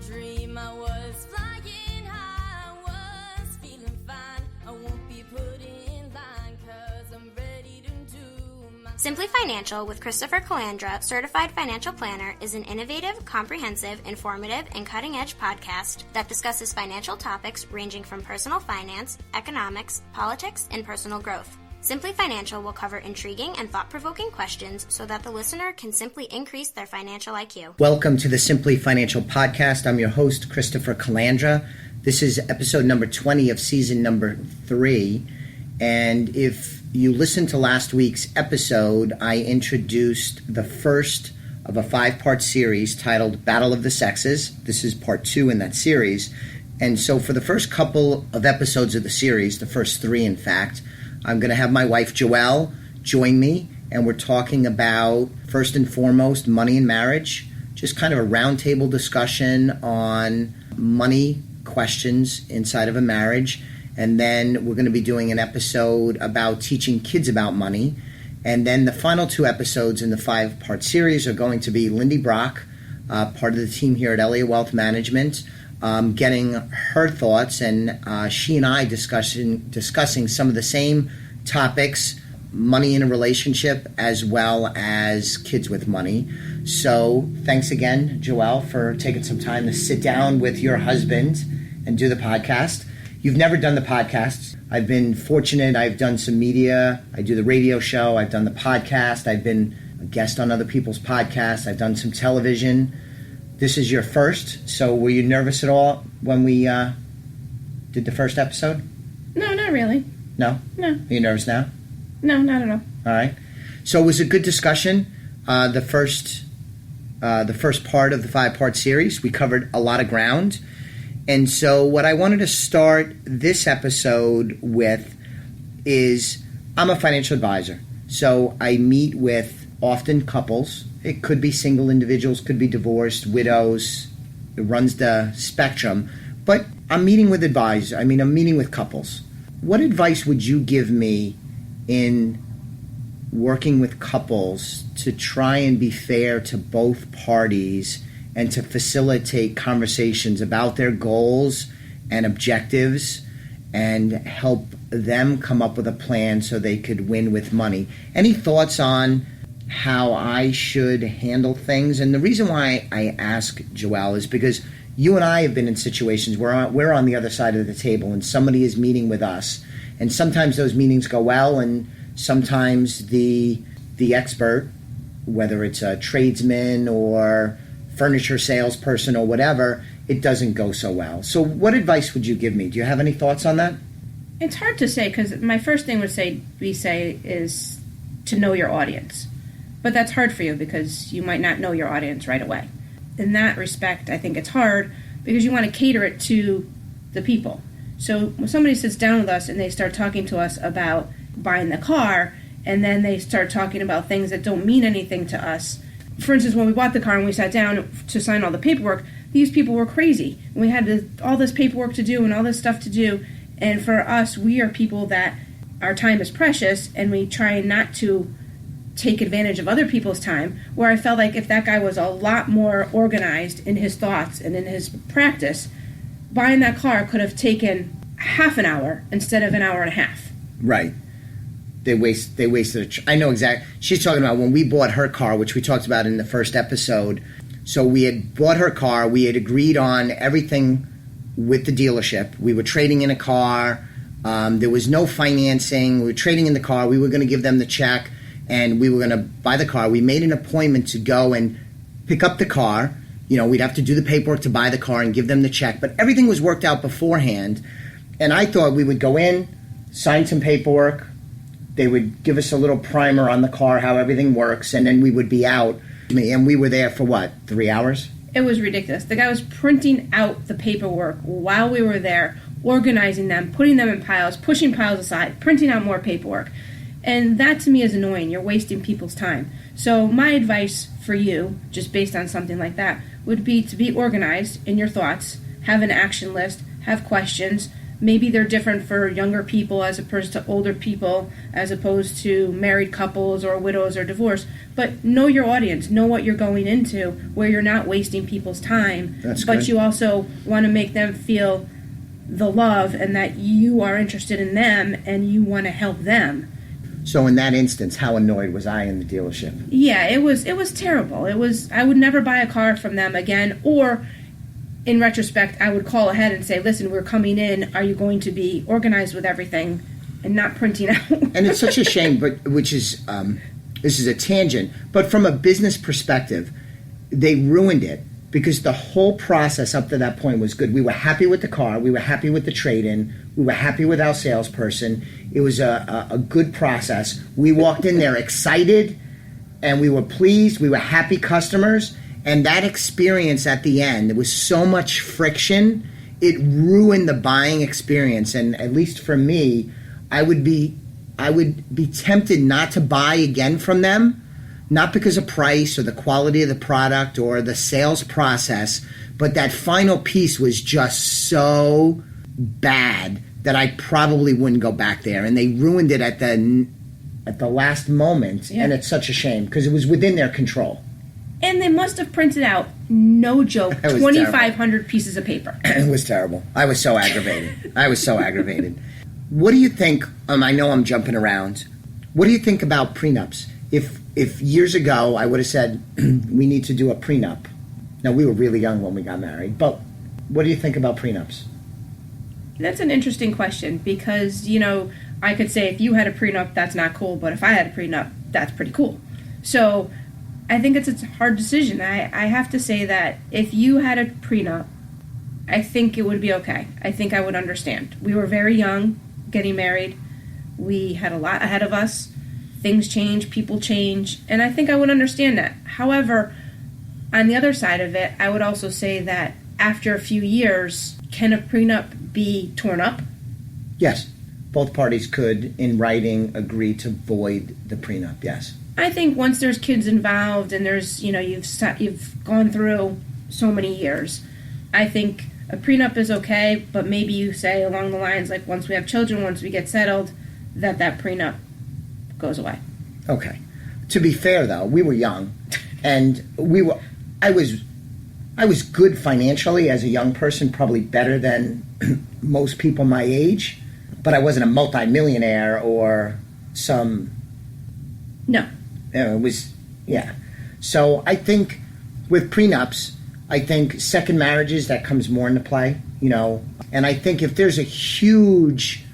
dream. I was flying high, I was feeling fine. I won't be put in line, 'cause I'm ready to do my... Simply Financial with Christopher Calandra, Certified Financial Planner, is an innovative, comprehensive, informative, and cutting-edge podcast that discusses financial topics ranging from personal finance, economics, politics, and personal growth. Simply Financial will cover intriguing and thought-provoking questions so that the listener can simply increase their financial IQ. Welcome to the Simply Financial podcast. I'm your host, Christopher Calandra. This is episode number 20 of season number 3. And if you listened to last week's episode, I introduced the first of a 5-part series titled Battle of the Sexes. This is part 2 in that series. And so for the first couple of episodes of the series, the first 3 in fact, I'm going to have my wife Joelle join me, and we're talking about, first and foremost, money and marriage, just kind of a roundtable discussion on money questions inside of a marriage. And then we're going to be doing an episode about teaching kids about money. And then the final 2 episodes in the 5-part series are going to be Lindy Brock, part of the team here at Elliott Wealth Management, getting her thoughts, and she and I discussing some of the same topics, money in a relationship as well as kids with money. So thanks again, Joelle, for taking some time to sit down with your husband and do the podcast. You've never done the podcast. I've been fortunate. I've done some media. I do the radio show. I've done the podcast. I've been a guest on other people's podcasts. I've done some television. This is your first, so were you nervous at all when we did the first episode? No, not really. No? No. Are you nervous now? No, not at all. All right. So it was a good discussion. The first part of the 5-part series, we covered a lot of ground. And so what I wanted to start this episode with is, I'm a financial advisor. So I meet with often couples. It could be single individuals, could be divorced, widows. It runs the spectrum. But I'm meeting with I'm meeting with couples. What advice would you give me in working with couples to try and be fair to both parties and to facilitate conversations about their goals and objectives and help them come up with a plan so they could win with money? Any thoughts on how I should handle things? And the reason why I ask, Joelle, is because you and I have been in situations where we're on the other side of the table and somebody is meeting with us. And sometimes those meetings go well, and sometimes the expert, whether it's a tradesman or furniture salesperson or whatever, it doesn't go so well. So what advice would you give me? Do you have any thoughts on that? It's hard to say, because my first thing we say is to know your audience. But that's hard for you because you might not know your audience right away. In that respect, I think it's hard because you want to cater it to the people. So when somebody sits down with us and they start talking to us about buying the car, and then they start talking about things that don't mean anything to us. For instance, when we bought the car and we sat down to sign all the paperwork, these people were crazy. We had all this paperwork to do and all this stuff to do. And for us, we are people that our time is precious, and we try not to take advantage of other people's time, where I felt like if that guy was a lot more organized in his thoughts and in his practice, buying that car could have taken half an hour instead of an hour and a half. Right. They wasted I know exactly. She's talking about when we bought her car, which we talked about in the first episode. So we had bought her car. We had agreed on everything with the dealership. We were trading in a car. There was no financing. We were trading in the car. We were going to give them the check, and we were going to buy the car. We made an appointment to go and pick up the car. You know, we'd have to do the paperwork to buy the car and give them the check. But everything was worked out beforehand. And I thought we would go in, sign some paperwork. They would give us a little primer on the car, how everything works, and then we would be out. And we were there for, 3 hours? It was ridiculous. The guy was printing out the paperwork while we were there, organizing them, putting them in piles, pushing piles aside, printing out more paperwork. And that to me is annoying. You're wasting people's time. So my advice for you, just based on something like that, would be to be organized in your thoughts, have an action list, have questions, maybe they're different for younger people as opposed to older people, as opposed to married couples or widows or divorced. But know your audience, know what you're going into, where you're not wasting people's time. That's but good. you also want to make them feel the love and that you are interested in them and you want to help them. So in that instance, how annoyed was I in the dealership? Yeah, it was terrible. I would never buy a car from them again, or in retrospect, I would call ahead and say, listen, we're coming in. Are you going to be organized with everything and not printing out? And it's such a shame, but this is a tangent, but from a business perspective, they ruined it because the whole process up to that point was good. We were happy with the car. We were happy with the trade-in. We were happy with our salesperson. It was a good process. We walked in there excited, and we were pleased. We were happy customers. And that experience at the end, there was so much friction, it ruined the buying experience. And at least for me, I would be tempted not to buy again from them, not because of price or the quality of the product or the sales process, but that final piece was just so bad that I probably wouldn't go back there. And they ruined it at the last moment, and it's such a shame because it was within their control. And they must have printed out, no joke, 2,500 pieces of paper. It was terrible. I was so aggravated. What do you think? I know I'm jumping around. What do you think about prenups? If years ago I would have said we need to do a prenup. Now we were really young when we got married, but what do you think about prenups? That's an interesting question because, I could say if you had a prenup, that's not cool, but if I had a prenup, that's pretty cool. So I think it's a hard decision. I have to say that if you had a prenup, I think it would be okay. I think I would understand. We were very young getting married. We had a lot ahead of us. Things change, people change, and I think I would understand that. However, on the other side of it, I would also say that after a few years, can a prenup be torn up? Yes. Both parties could, in writing, agree to void the prenup, yes. I think once there's kids involved and there's, you've gone through so many years, I think a prenup is okay, but maybe you say along the lines, like once we have children, once we get settled, that prenup goes away. Okay. To be fair, though, we were young, and I was good financially as a young person, probably better than most people my age, but I wasn't a multimillionaire or some... No. It was, yeah. So I think with prenups, I think second marriages, that comes more into play, and I think if there's a huge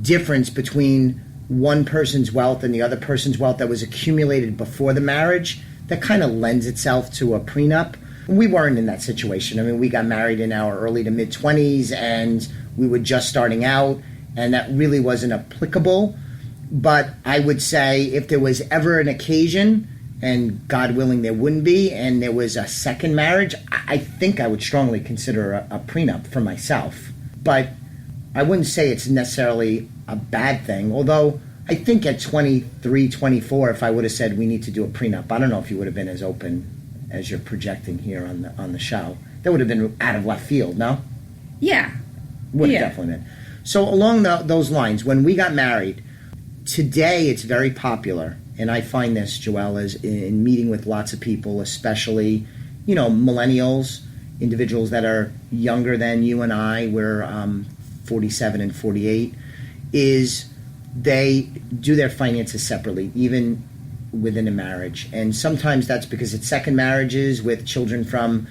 difference between one person's wealth and the other person's wealth that was accumulated before the marriage, that kind of lends itself to a prenup. We weren't in that situation. I mean, we got married in our early to mid-20s, and we were just starting out, and that really wasn't applicable. But I would say if there was ever an occasion, and God willing there wouldn't be, and there was a second marriage, I think I would strongly consider a prenup for myself. But I wouldn't say it's necessarily a bad thing, although I think at 23, 24, if I would have said we need to do a prenup, I don't know if you would have been as open as you're projecting here on the show. That would have been out of left field, no? Yeah. Would have definitely been. So along those lines, when we got married, today it's very popular, and I find this, Joelle, is in meeting with lots of people, especially, millennials, individuals that are younger than you and I, we're 47 and 48, is they do their finances separately, even within a marriage. And sometimes that's because it's second marriages with children from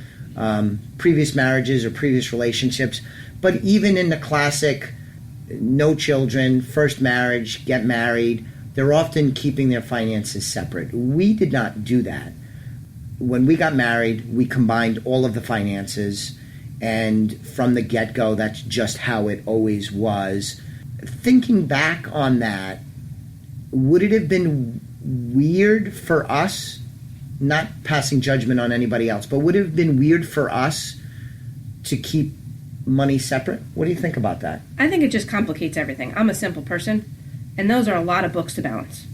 previous marriages or previous relationships. But even in the classic no children, first marriage, get married, they're often keeping their finances separate. We did not do that. When we got married, we combined all of the finances, and from the get-go, that's just how it always was. Thinking back on that, would it have been weird for us, not passing judgment on anybody else, but would it have been weird for us to keep money separate? What do you think about that? I think it just complicates everything. I'm a simple person, and those are a lot of books to balance.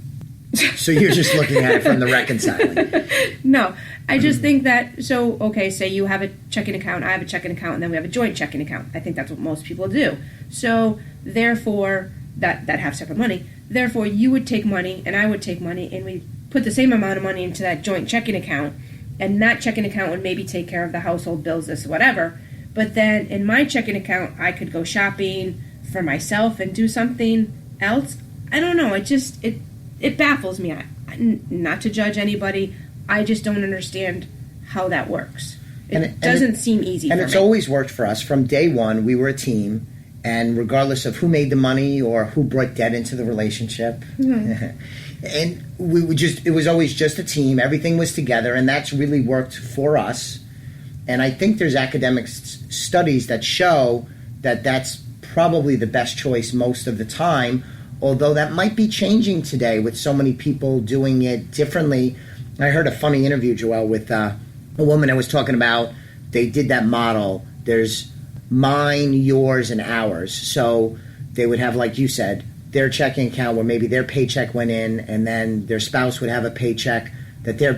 So you're just looking at it from the reconciling. No, I just think that, so, okay, say you have a checking account, I have a checking account, and then we have a joint checking account. I think that's what most people do. So, therefore, that have separate money. Therefore, you would take money, and I would take money, and we put the same amount of money into that joint checking account, and that checking account would maybe take care of the household bills, this, whatever. But then, in my checking account, I could go shopping for myself and do something else. I don't know, it baffles me. Not to judge anybody, I just don't understand how that works. It doesn't seem easy for me. And it's always worked for us. From day one, we were a team, and regardless of who made the money or who brought debt into the relationship, and it was always just a team. Everything was together, and that's really worked for us. And I think there's academic studies that show that that's probably the best choice most of the time, although that might be changing today with so many people doing it differently. I heard a funny interview, Joelle, with a woman that was talking about they did that model. There's mine, yours, and ours. So they would have, like you said, their checking account where maybe their paycheck went in, and then their spouse would have a paycheck that their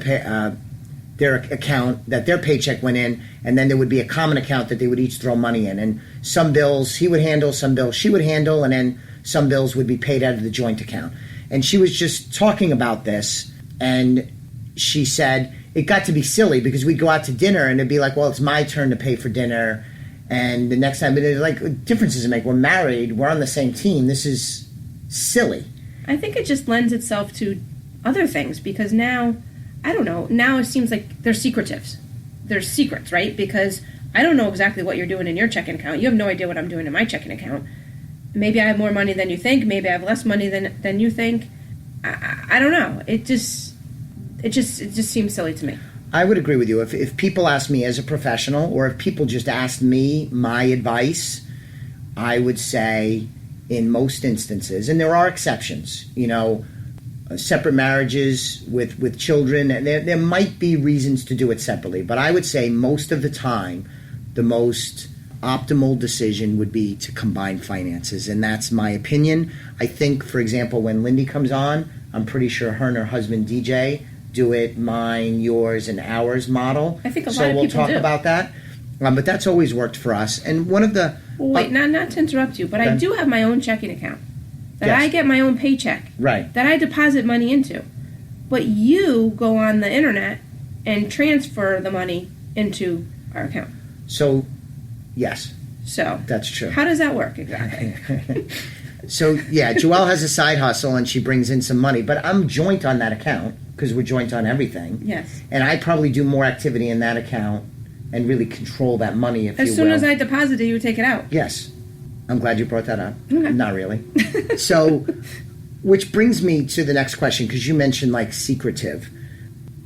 account that their paycheck went in, and then there would be a common account that they would each throw money in. And some bills he would handle, some bills she would handle, and then some bills would be paid out of the joint account. And she was just talking about this, and she said it got to be silly because we'd go out to dinner and it'd be like, well, it's my turn to pay for dinner. And the next time, it's like, what difference does it make? We're married, we're on the same team. This is silly. I think it just lends itself to other things because now, I don't know, now it seems like they're secretives. There's secrets, right? Because I don't know exactly what you're doing in your checking account. You have no idea what I'm doing in my checking account. Maybe I have more money than you think. Maybe I have less money than you think. I don't know. It just seems silly to me. I would agree with you. If people ask me as a professional, or if people just asked me my advice, I would say in most instances, and there are exceptions, separate marriages with children, and there might be reasons to do it separately, but I would say most of the time, the most optimal decision would be to combine finances, and that's my opinion. I think, for example, when Lindy comes on, I'm pretty sure her and her husband DJ do it mine, yours, and ours model. I think a lot so of we'll people talk do. about that. But that's always worked for us. And one of the wait, not to interrupt you, but I do have my own checking account that Yes. I get my own paycheck, right. that I deposit money into. But you go on the internet and transfer the money into our account. So, yes, So that's true. how does that work exactly? So, yeah, Joelle has a side hustle and she brings in some money, but I'm joint on that account because we're joint on everything. Yes. And I probably do more activity in that account and really control that money, if you will. As soon as I deposit it, you take it out. Yes. I'm glad you brought that up. Okay. Not really. So, which brings me to the next question, because you mentioned, like, secretive.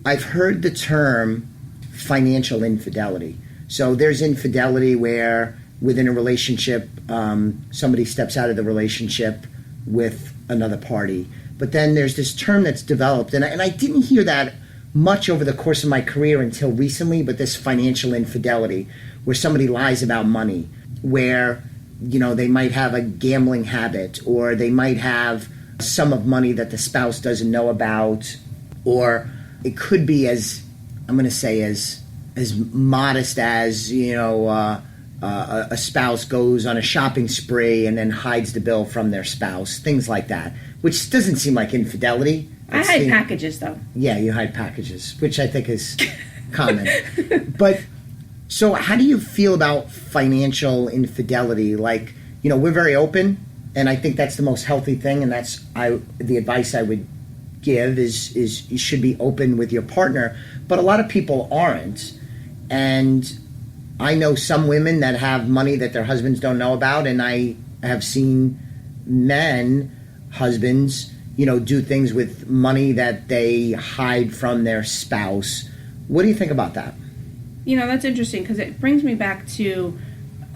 I've heard the term financial infidelity. So there's infidelity where within a relationship, somebody steps out of the relationship with another party. But then there's this term that's developed, and I didn't hear that much over the course of my career until recently, but this financial infidelity, where somebody lies about money, where, they might have a gambling habit, or they might have a sum of money that the spouse doesn't know about, or it could be as modest as, a spouse goes on a shopping spree and then hides the bill from their spouse, things like that, which doesn't seem like infidelity. I hide packages, though. Yeah, you hide packages, which I think is common. But, so how do you feel about financial infidelity? Like, we're very open, and I think that's the most healthy thing, and that's the advice I would give is you should be open with your partner, but a lot of people aren't. And I know some women that have money that their husbands don't know about, and I have seen husbands, do things with money that they hide from their spouse. What do you think about that? That's interesting because it brings me back to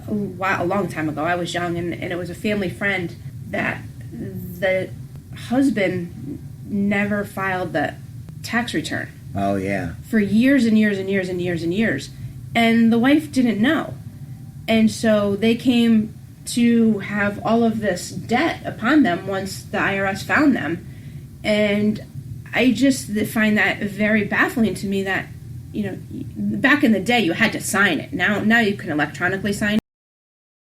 a long time ago. I was young, and it was a family friend that the husband never filed the tax return. Oh, yeah. For years and years and years and years and years. And the wife didn't know. And so they came to have all of this debt upon them once the IRS found them. And I just find that very baffling to me that, back in the day you had to sign it. Now you can electronically sign